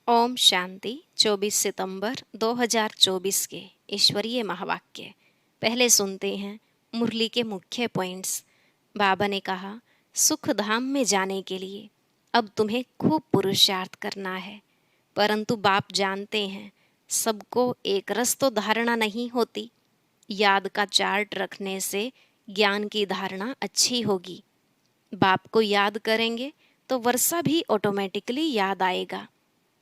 ओम शांति। 24 सितंबर 2024 के ईश्वरीय महावाक्य पहले सुनते हैं मुरली के मुख्य पॉइंट्स। बाबा ने कहा, सुख धाम में जाने के लिए अब तुम्हें खूब पुरुषार्थ करना है, परंतु बाप जानते हैं सबको एक रस तो धारणा नहीं होती। याद का चार्ट रखने से ज्ञान की धारणा अच्छी होगी। बाप को याद करेंगे तो वर्षा भी ऑटोमेटिकली याद आएगा।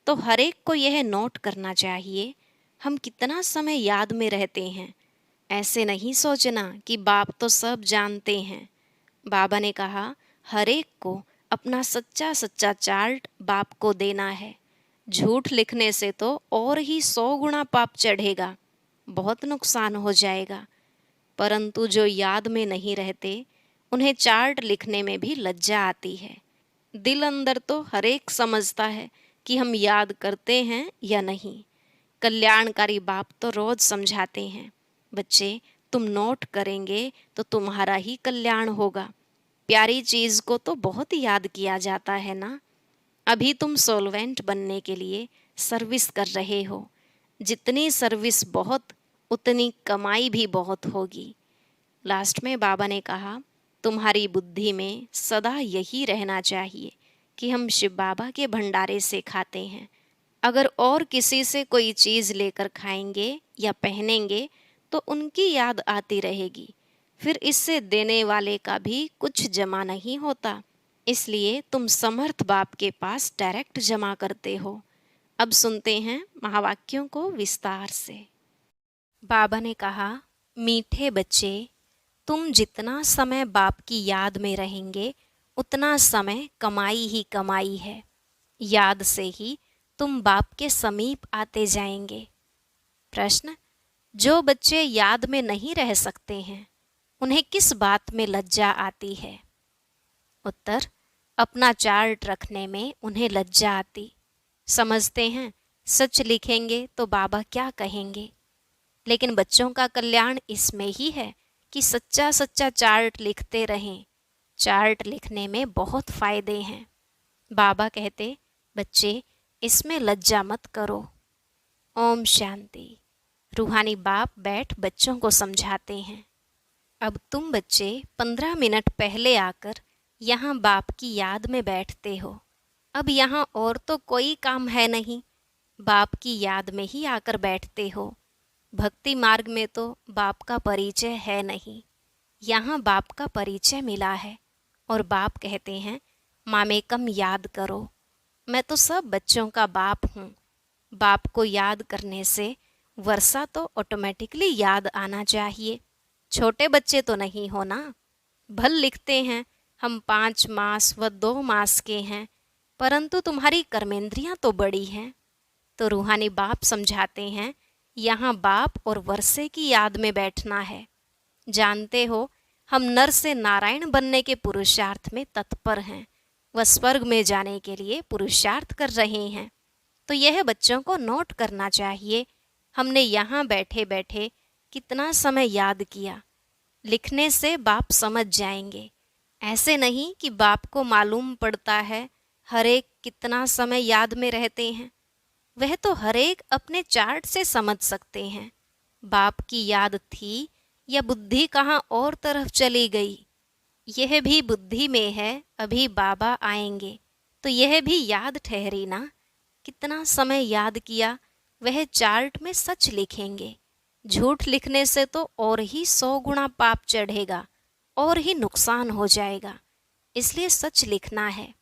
तो हर एक को यह नोट करना चाहिए, हम कितना समय याद में रहते हैं। ऐसे नहीं सोचना कि बाप तो सब जानते हैं। बाबा ने कहा, हर एक को अपना सच्चा सच्चा चार्ट बाप को देना है। झूठ लिखने से तो और ही 100 गुना पाप चढ़ेगा, बहुत नुकसान हो जाएगा। परंतु जो याद में नहीं रहते, उन्हें चार्ट लिखने में भी लज्जा आती है। दिल अंदर तो हर एक समझता है कि हम याद करते हैं या नहीं। कल्याणकारी बाप तो रोज समझाते हैं, बच्चे तुम नोट करेंगे तो तुम्हारा ही कल्याण होगा। प्यारी चीज को तो बहुत याद किया जाता है ना। अभी तुम सोलवेंट बनने के लिए सर्विस कर रहे हो। जितनी सर्विस बहुत, उतनी कमाई भी बहुत होगी। लास्ट में बाबा ने कहा, तुम्हारी बुद्धि में सदा यही रहना चाहिए कि हम शिव बाबा के भंडारे से खाते हैं। अगर और किसी से कोई चीज़ लेकर खाएंगे या पहनेंगे तो उनकी याद आती रहेगी, फिर इससे देने वाले का भी कुछ जमा नहीं होता। इसलिए तुम समर्थ बाप के पास डायरेक्ट जमा करते हो। अब सुनते हैं महावाक्यों को विस्तार से। बाबा ने कहा, मीठे बच्चे, तुम जितना समय बाप की याद में रहेंगे उतना समय कमाई ही कमाई है। याद से ही तुम बाप के समीप आते जाएंगे। प्रश्न, जो बच्चे याद में नहीं रह सकते हैं उन्हें किस बात में लज्जा आती है? उत्तर, अपना चार्ट रखने में उन्हें लज्जा आती। समझते हैं सच लिखेंगे तो बाबा क्या कहेंगे। लेकिन बच्चों का कल्याण इसमें ही है कि सच्चा सच्चा चार्ट लिखते रहें। चार्ट लिखने में बहुत फायदे हैं। बाबा कहते, बच्चे इसमें लज्जा मत करो। ओम शांति। रूहानी बाप बैठ बच्चों को समझाते हैं। अब तुम बच्चे 15 मिनट पहले आकर यहाँ बाप की याद में बैठते हो। अब यहाँ और तो कोई काम है नहीं, बाप की याद में ही आकर बैठते हो। भक्ति मार्ग में तो बाप का परिचय है नहीं, यहाँ बाप का परिचय मिला है और बाप कहते हैं, मामेकम याद करो। मैं तो सब बच्चों का बाप हूँ। बाप को याद करने से वर्षा तो ऑटोमेटिकली याद आना चाहिए। छोटे बच्चे तो नहीं हो ना। भल लिखते हैं हम 5 मास व 2 मास के हैं, परंतु तुम्हारी कर्मेंद्रियां तो बड़ी हैं। तो रूहानी बाप समझाते हैं, यहाँ बाप और वर्षे की याद में बैठना है। जानते हो हम नर से नारायण बनने के पुरुषार्थ में तत्पर हैं, व स्वर्ग में जाने के लिए पुरुषार्थ कर रहे हैं। तो यह बच्चों को नोट करना चाहिए, हमने यहाँ बैठे बैठे कितना समय याद किया। लिखने से बाप समझ जाएंगे। ऐसे नहीं कि बाप को मालूम पड़ता है हर एक कितना समय याद में रहते हैं। वह तो हर एक अपने चार्ट से समझ सकते हैं। बाप की याद थी या बुद्धि कहाँ और तरफ चली गई, यह भी बुद्धि में है। अभी बाबा आएंगे तो यह भी याद ठहरी ना। कितना समय याद किया वह चार्ट में सच लिखेंगे। झूठ लिखने से तो और ही 100 गुना पाप चढ़ेगा, और ही नुकसान हो जाएगा। इसलिए सच लिखना है।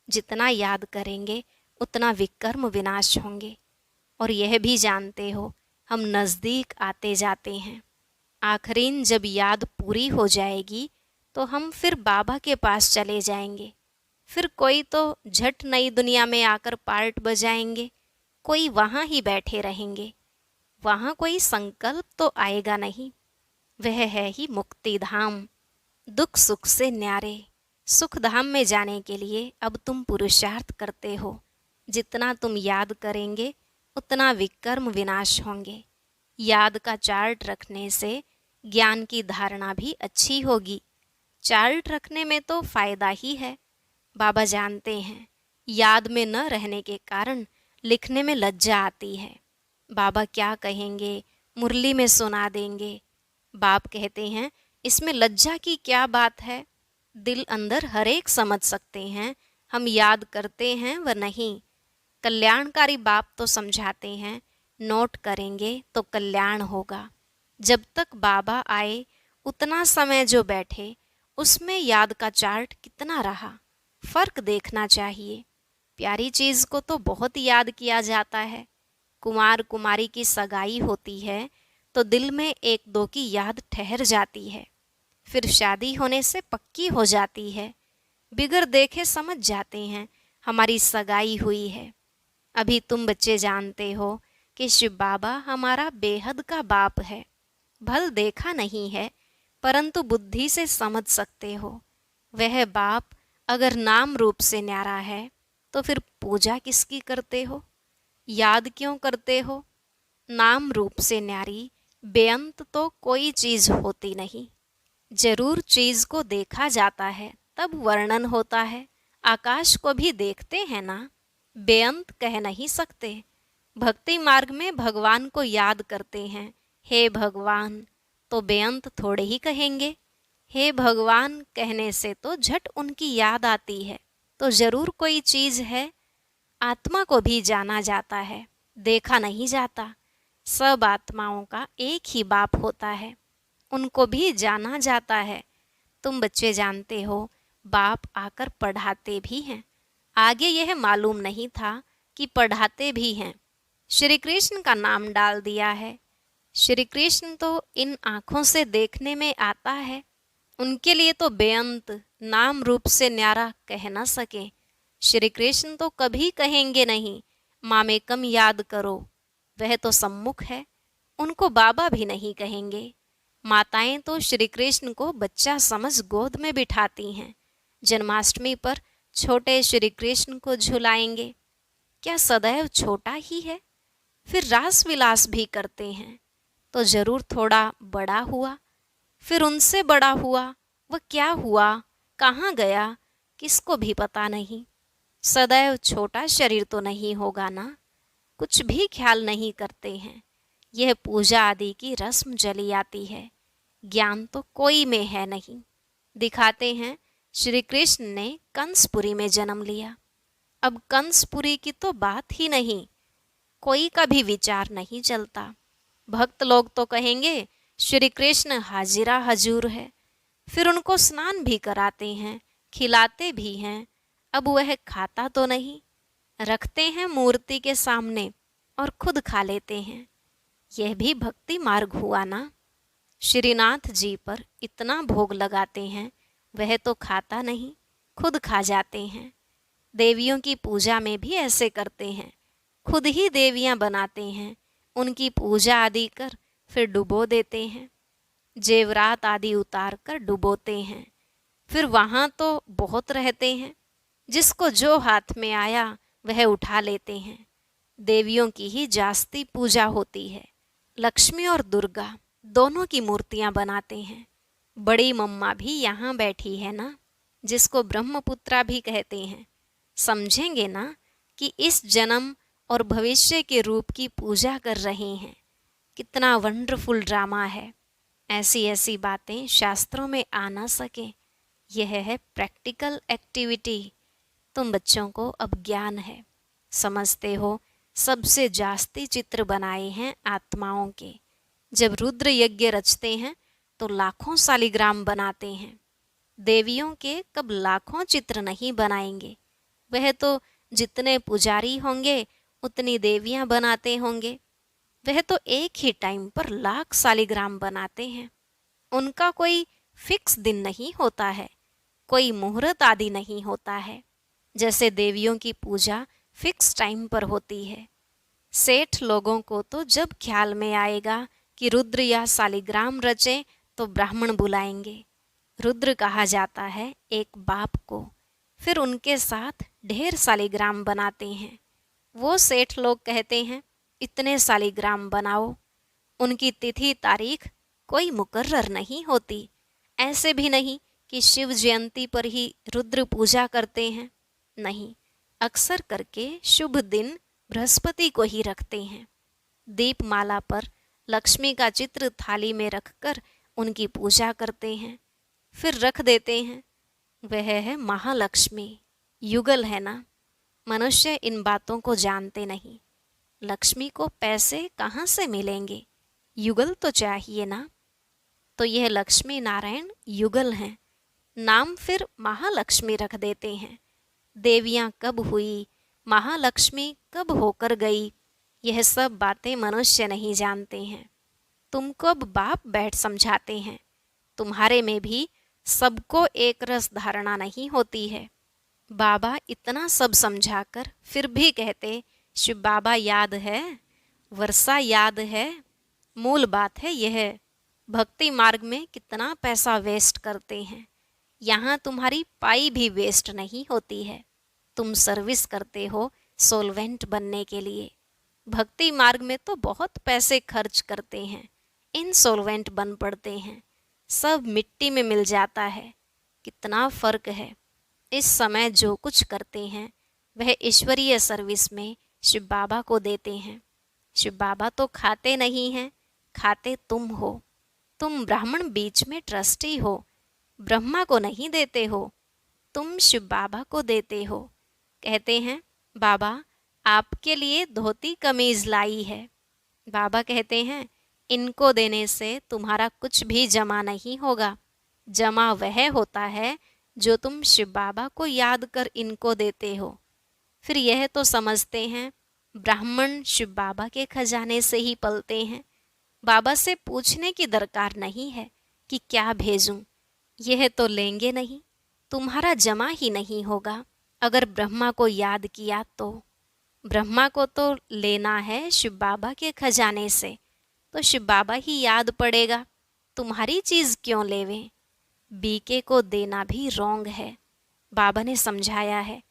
जितना याद करेंगे उतना विकर्म विनाश होंगे। और यह भी जानते हो हम नज़दीक आते जाते हैं। आखिरीन जब याद पूरी हो जाएगी तो हम फिर बाबा के पास चले जाएंगे। फिर कोई तो झट नई दुनिया में आकर पार्ट बजाएंगे, कोई वहाँ ही बैठे रहेंगे। वहाँ कोई संकल्प तो आएगा नहीं। वह है ही मुक्ति धाम, दुख सुख से न्यारे। सुख धाम में जाने के लिए अब तुम पुरुषार्थ करते हो। जितना तुम याद करेंगे उतना विकर्म विनाश होंगे। याद का चार्ट रखने से ज्ञान की धारणा भी अच्छी होगी। चार्ट रखने में तो फायदा ही है। बाबा जानते हैं याद में न रहने के कारण लिखने में लज्जा आती है। बाबा क्या कहेंगे, मुरली में सुना देंगे। बाप कहते हैं इसमें लज्जा की क्या बात है, दिल अंदर हर एक समझ सकते हैं, हम याद करते हैं व नहीं। कल्याणकारी बाप तो समझाते हैं, नोट करेंगे तो कल्याण होगा। जब तक बाबा आए उतना समय जो बैठे उसमें याद का चार्ट कितना रहा, फर्क देखना चाहिए। प्यारी चीज को तो बहुत याद किया जाता है। कुमार कुमारी की सगाई होती है तो दिल में एक दो की याद ठहर जाती है, फिर शादी होने से पक्की हो जाती है। बिगर देखे समझ जाते हैं हमारी सगाई हुई है। अभी तुम बच्चे जानते हो कि शिव बाबा हमारा बेहद का बाप है। भल देखा नहीं है परंतु बुद्धि से समझ सकते हो। वह बाप अगर नाम रूप से न्यारा है तो फिर पूजा किसकी करते हो, याद क्यों करते हो। नाम रूप से न्यारी बेअंत तो कोई चीज होती नहीं। जरूर चीज को देखा जाता है तब वर्णन होता है। आकाश को भी देखते हैं ना, बेअंत कह नहीं सकते। भक्ति मार्ग में भगवान को याद करते हैं, हे भगवान, तो बेअंत थोड़े ही कहेंगे। हे भगवान कहने से तो झट उनकी याद आती है, तो जरूर कोई चीज है। आत्मा को भी जाना जाता है, देखा नहीं जाता। सब आत्माओं का एक ही बाप होता है, उनको भी जाना जाता है। तुम बच्चे जानते हो बाप आकर पढ़ाते भी हैं। आगे यह मालूम नहीं था कि पढ़ाते भी हैं। श्री कृष्ण का नाम डाल दिया है। श्री कृष्ण तो इन आँखों से देखने में आता है, उनके लिए तो बेअंत नाम रूप से न्यारा कह न सके। श्री कृष्ण तो कभी कहेंगे नहीं मामेकम याद करो, वह तो सम्मुख है, उनको बाबा भी नहीं कहेंगे। माताएं तो श्री कृष्ण को बच्चा समझ गोद में बिठाती हैं। जन्माष्टमी पर छोटे श्री कृष्ण को झुलाएंगे, क्या सदैव छोटा ही है। फिर रास विलास भी करते हैं तो जरूर थोड़ा बड़ा हुआ, फिर उनसे बड़ा हुआ, वह क्या हुआ, कहाँ गया, किसको भी पता नहीं। सदैव छोटा शरीर तो नहीं होगा ना, कुछ भी ख्याल नहीं करते हैं। यह पूजा आदि की रस्म चली आती है, ज्ञान तो कोई में है नहीं। दिखाते हैं श्री कृष्ण ने कंसपुरी में जन्म लिया। अब कंसपुरी की तो बात ही नहीं, कोई का भी विचार नहीं चलता। भक्त लोग तो कहेंगे श्री कृष्ण हाजिरा हजूर है, फिर उनको स्नान भी कराते हैं, खिलाते भी हैं। अब वह खाता तो नहीं, रखते हैं मूर्ति के सामने और खुद खा लेते हैं। यह भी भक्ति मार्ग हुआ ना। श्रीनाथ जी पर इतना भोग लगाते हैं, वह तो खाता नहीं, खुद खा जाते हैं। देवियों की पूजा में भी ऐसे करते हैं, खुद ही देवियां बनाते हैं, उनकी पूजा आदि कर फिर डुबो देते हैं। जेवरात आदि उतार कर डुबोते हैं, फिर वहाँ तो बहुत रहते हैं। जिसको जो हाथ में आया वह उठा लेते हैं। देवियों की ही जास्ती पूजा होती है। लक्ष्मी और दुर्गा दोनों की मूर्तियां बनाते हैं। बड़ी मम्मा भी यहाँ बैठी है ना, जिसको ब्रह्मपुत्रा भी कहते हैं। समझेंगे ना कि इस जन्म और भविष्य के रूप की पूजा कर रहे हैं। कितना वंडरफुल ड्रामा है। ऐसी ऐसी बातें शास्त्रों में आ ना सके, यह है प्रैक्टिकल एक्टिविटी। तुम बच्चों को अब ज्ञान है, समझते हो। सबसे जास्ती चित्र बनाए हैं आत्माओं के। जब रुद्र यज्ञ रचते हैं तो लाखों शालिग्राम बनाते हैं। देवियों के कब लाखों चित्र नहीं बनाएंगे, वह तो जितने पुजारी होंगे उतनी देवियां बनाते होंगे। वह तो एक ही टाइम पर लाख शालिग्राम बनाते हैं। उनका कोई फिक्स दिन नहीं होता है, कोई मुहूर्त आदि नहीं होता है। जैसे देवियों की पूजा फिक्स टाइम पर होती है। सेठ लोगों को तो जब ख्याल में आएगा कि रुद्र या शालिग्राम रचें तो ब्राह्मण बुलाएंगे। रुद्र कहा जाता है एक बाप को। फिर उनके साथ ढेर शालिग्राम बनाते हैं। वो सेठ लोग कहते हैं इतने शालिग्राम बनाओ। उनकी तिथि तारीख कोई मुकर्रर नहीं होती। ऐसे भी नहीं कि शिव जयंती पर ही रुद्र पूजा करते हैं, नहीं। अक्सर करके शुभ दिन बृहस्पति को ही रखते हैं। दीपमाला पर लक्ष्मी का चित्र थाली में रखकर उनकी पूजा करते हैं, फिर रख देते हैं। वह है महालक्ष्मी। युगल है ना। मनुष्य इन बातों को जानते नहीं। लक्ष्मी को पैसे कहाँ से मिलेंगे? युगल तो चाहिए ना। तो यह लक्ष्मी नारायण युगल हैं। नाम फिर महालक्ष्मी रख देते हैं। देवियां कब हुई, महालक्ष्मी कब होकर गई, यह सब बातें मनुष्य नहीं जानते हैं। तुमको अब बाप बैठ समझाते हैं। तुम्हारे में भी सबको एक रस धारणा नहीं होती है। बाबा इतना सब समझाकर फिर भी कहते, शिव बाबा याद है, वर्षा याद है। मूल बात है यह, भक्ति मार्ग में कितना पैसा वेस्ट करते हैं। यहाँ तुम्हारी पाई भी वेस्ट नहीं होती है। तुम सर्विस करते हो सोलवेंट बनने के लिए। भक्ति मार्ग में तो बहुत पैसे खर्च करते हैं, इनसोल्वेंट बन पड़ते हैं, सब मिट्टी में मिल जाता है। कितना फर्क है। इस समय जो कुछ करते हैं वह ईश्वरीय सर्विस में शिव बाबा को देते हैं। शिव बाबा तो खाते नहीं हैं, खाते तुम हो। तुम ब्राह्मण बीच में ट्रस्टी हो, ब्रह्मा को नहीं देते हो, तुम शिव बाबा को देते हो। कहते हैं बाबा आपके लिए धोती कमीज लाई है। बाबा कहते हैं इनको देने से तुम्हारा कुछ भी जमा नहीं होगा। जमा वह होता है जो तुम शिव बाबा को याद कर इनको देते हो। फिर यह तो समझते हैं ब्राह्मण शिव बाबा के खजाने से ही पलते हैं। बाबा से पूछने की दरकार नहीं है कि क्या भेजूं। यह तो लेंगे नहीं, तुम्हारा जमा ही नहीं होगा। अगर ब्रह्मा को याद किया तो ब्रह्मा को तो लेना है शिव बाबा के खजाने से, तो शिव बाबा ही याद पड़ेगा। तुम्हारी चीज क्यों लेवें? बीके को देना भी रॉन्ग है। बाबा ने समझाया है,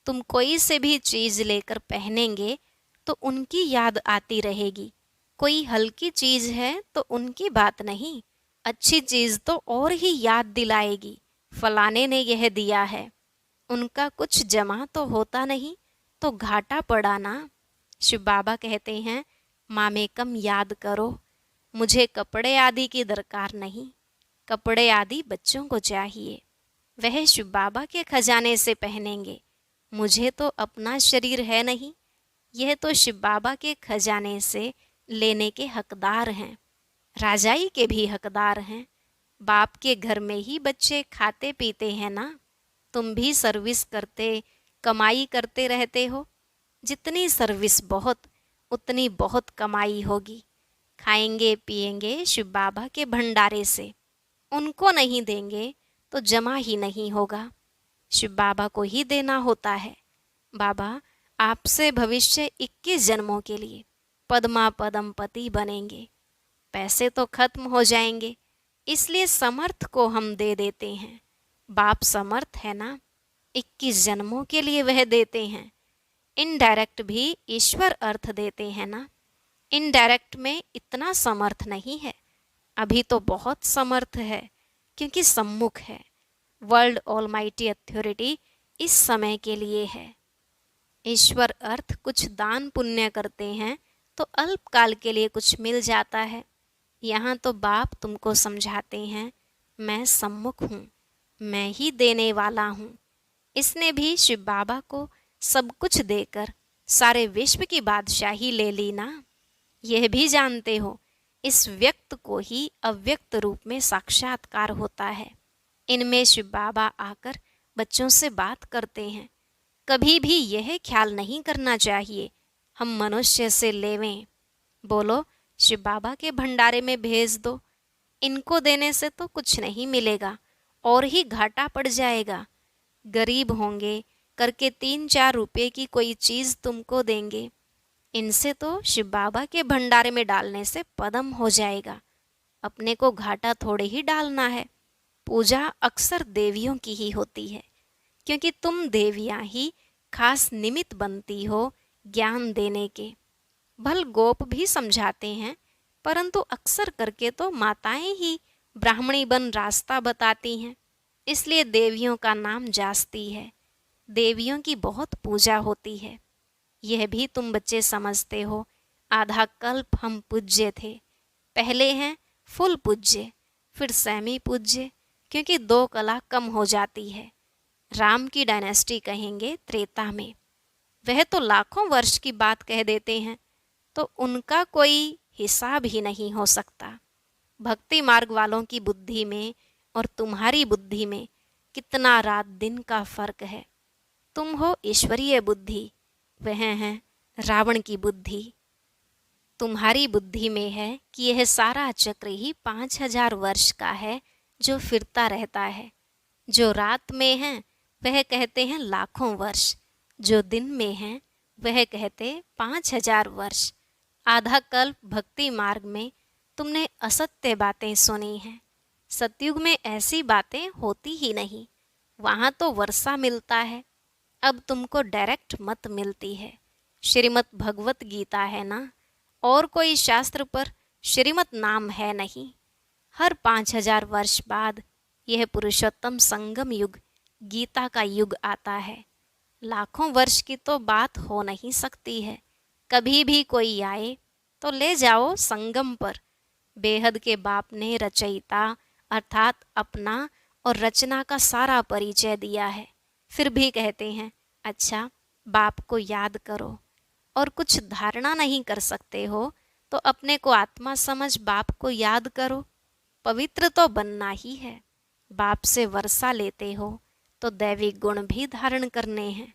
तुम कोई से भी चीज लेकर पहनेंगे तो उनकी याद आती रहेगी। कोई हल्की चीज है तो उनकी बात नहीं, अच्छी चीज तो और ही याद दिलाएगी, फलाने ने यह दिया है। उनका कुछ जमा तो होता नहीं तो घाटा पड़ा ना। शिव बाबा कहते हैं मामे कम याद करो, मुझे कपड़े आदि की दरकार नहीं। कपड़े आदि बच्चों को चाहिए, वह शिव बाबा के खजाने से पहनेंगे। मुझे तो अपना शरीर है नहीं, यह तो शिव बाबा के खजाने से लेने के हकदार हैं। राजाई के भी हकदार हैं। बाप के घर में ही बच्चे खाते पीते हैं ना। तुम भी सर्विस करते कमाई करते रहते हो। जितनी सर्विस बहुत, उतनी बहुत कमाई होगी। खाएंगे पिएंगे शिव बाबा के भंडारे से, उनको नहीं देंगे तो जमा ही नहीं होगा। शिव बाबा को ही देना होता है। बाबा आपसे भविष्य 21 जन्मों के लिए पद्मा पदमपति बनेंगे। पैसे तो खत्म हो जाएंगे, इसलिए समर्थ को हम दे देते हैं। बाप समर्थ है ना, 21 जन्मों के लिए वह देते हैं। इनडायरेक्ट भी ईश्वर अर्थ देते हैं ना। इनडायरेक्ट में इतना समर्थ नहीं है, अभी तो बहुत समर्थ है क्योंकि सम्मुख है। वर्ल्ड ऑलमाइटी अथॉरिटी इस समय के लिए है। ईश्वर अर्थ कुछ दान पुण्य करते हैं तो अल्पकाल के लिए कुछ मिल जाता है। यहाँ तो बाप तुमको समझाते हैं मैं सम्मुख हूँ, मैं ही देने वाला हूँ। इसने भी शिव बाबा को सब कुछ देकर सारे विश्व की बादशाही ले ली ना। यह भी जानते हो इस व्यक्त को ही अव्यक्त रूप में साक्षात्कार होता है। इनमें शिव बाबा आकर बच्चों से बात करते हैं। कभी भी यह ख्याल नहीं करना चाहिए हम मनुष्य से लेवें। बोलो शिव बाबा के भंडारे में भेज दो, इनको देने से तो कुछ नहीं मिलेगा और ही घाटा पड़ जाएगा। गरीब होंगे करके 3-4 रुपए की कोई चीज तुमको देंगे, इनसे तो शिव बाबा के भंडारे में डालने से पदम हो जाएगा। अपने को घाटा थोड़े ही डालना है। पूजा अक्सर देवियों की ही होती है क्योंकि तुम देवियां ही खास निमित्त बनती हो ज्ञान देने के। भल गोप भी समझाते हैं, परंतु अक्सर करके तो माताएं ही ब्राह्मणी बन रास्ता बताती हैं, इसलिए देवियों का नाम जास्ती है। देवियों की बहुत पूजा होती है। यह भी तुम बच्चे समझते हो, आधा कल्प हम पूज्य थे। पहले हैं फुल पूज्य, फिर सेमी पूज्य, क्योंकि 2 कला कम हो जाती है। राम की डायनेस्टी कहेंगे त्रेता में। वह तो लाखों वर्ष की बात कह देते हैं, तो उनका कोई हिसाब ही नहीं हो सकता। भक्ति मार्ग वालों की बुद्धि में और तुम्हारी बुद्धि में कितना रात दिन का फर्क है। तुम हो ईश्वरीय बुद्धि, वह है रावण की बुद्धि। तुम्हारी बुद्धि में है कि यह सारा चक्र ही 5000 वर्ष का है जो फिरता रहता है। जो रात में है वह कहते हैं लाखों वर्ष, जो दिन में है वह कहते 5000 वर्ष। आधा कल्प भक्ति मार्ग में तुमने असत्य बातें सुनी हैं। सतयुग में ऐसी बातें होती ही नहीं, वहाँ तो वर्षा मिलता है। अब तुमको डायरेक्ट मत मिलती है। श्रीमद् भगवत गीता है ना, और कोई शास्त्र पर श्रीमत नाम है नहीं। हर 5000 वर्ष बाद यह पुरुषोत्तम संगम युग, गीता का युग आता है। लाखों वर्ष की तो बात हो नहीं सकती है। कभी भी कोई आए तो ले जाओ संगम पर। बेहद के बाप ने रचयिता अर्थात अपना और रचना का सारा परिचय दिया है। फिर भी कहते हैं अच्छा बाप को याद करो, और कुछ धारणा नहीं कर सकते हो तो अपने को आत्मा समझ बाप को याद करो। पवित्र तो बनना ही है। बाप से वर्षा लेते हो तो दैवी गुण भी धारण करने हैं।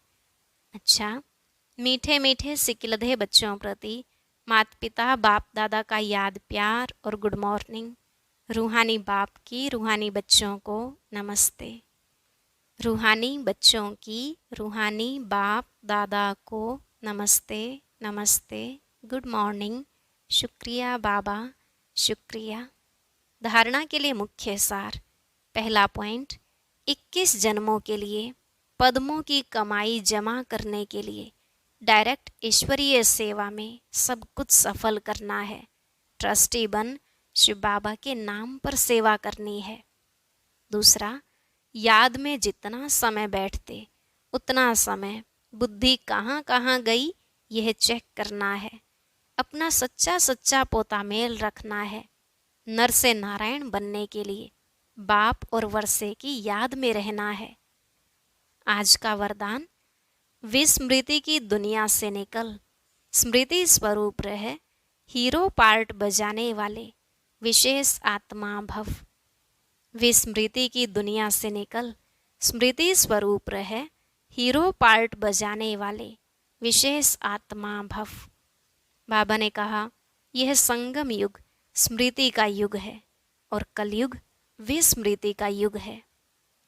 अच्छा, मीठे मीठे सिकिलधे बच्चों प्रति माता पिता बाप दादा का याद प्यार और गुड मॉर्निंग। रूहानी बाप की रूहानी बच्चों को नमस्ते। रूहानी बच्चों की रूहानी बाप दादा को नमस्ते नमस्ते, गुड मॉर्निंग, शुक्रिया बाबा, शुक्रिया। धारणा के लिए मुख्य सार। पहला पॉइंट, 21 जन्मों के लिए पद्मों की कमाई जमा करने के लिए डायरेक्ट ईश्वरीय सेवा में सब कुछ सफल करना है। ट्रस्टी बन शिव बाबा के नाम पर सेवा करनी है। दूसरा, याद में जितना समय बैठते उतना समय बुद्धि कहाँ कहाँ गई यह चेक करना है। अपना सच्चा सच्चा पोता मेल रखना है। नर से नारायण बनने के लिए बाप और वर्षे की याद में रहना है। आज का वरदान, विस्मृति की दुनिया से निकल, स्मृति स्वरूप रह, हीरो पार्ट बजाने वाले विशेष आत्मा भव। विस्मृति की दुनिया से निकल, स्मृति स्वरूप रह, हीरो पार्ट बजाने वाले विशेष आत्मा भव। बाबा ने कहा यह संगम युग स्मृति का युग है और कलयुग विस्मृति का युग है।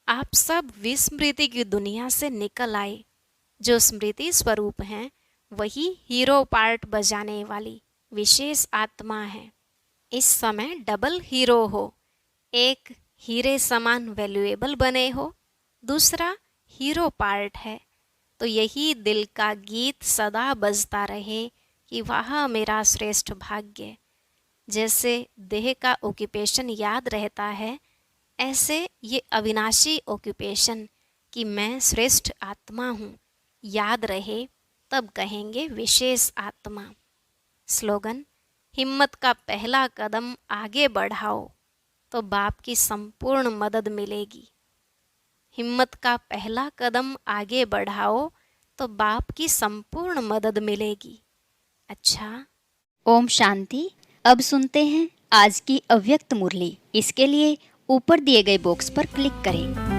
आप सब विस्मृति की दुनिया से निकल आए। जो स्मृति स्वरूप हैं वही हीरो पार्ट बजाने वाली विशेष आत्मा है। इस समय डबल हीरो हो। एक हीरे समान वैल्यूएबल बने हो, दूसरा हीरो पार्ट है। तो यही दिल का गीत सदा बजता रहे कि वाह मेरा श्रेष्ठ भाग्य। जैसे देह का ऑक्यूपेशन याद रहता है, ऐसे ये अविनाशी ऑक्यूपेशन कि मैं श्रेष्ठ आत्मा हूँ याद रहे, तब कहेंगे विशेष आत्मा। स्लोगन, हिम्मत का पहला कदम आगे बढ़ाओ तो बाप की संपूर्ण मदद मिलेगी। हिम्मत का पहला कदम आगे बढ़ाओ तो बाप की संपूर्ण मदद मिलेगी। अच्छा, ओम शांति। अब सुनते हैं आज की अव्यक्त मुरली। इसके लिए ऊपर दिए गए बॉक्स पर क्लिक करें।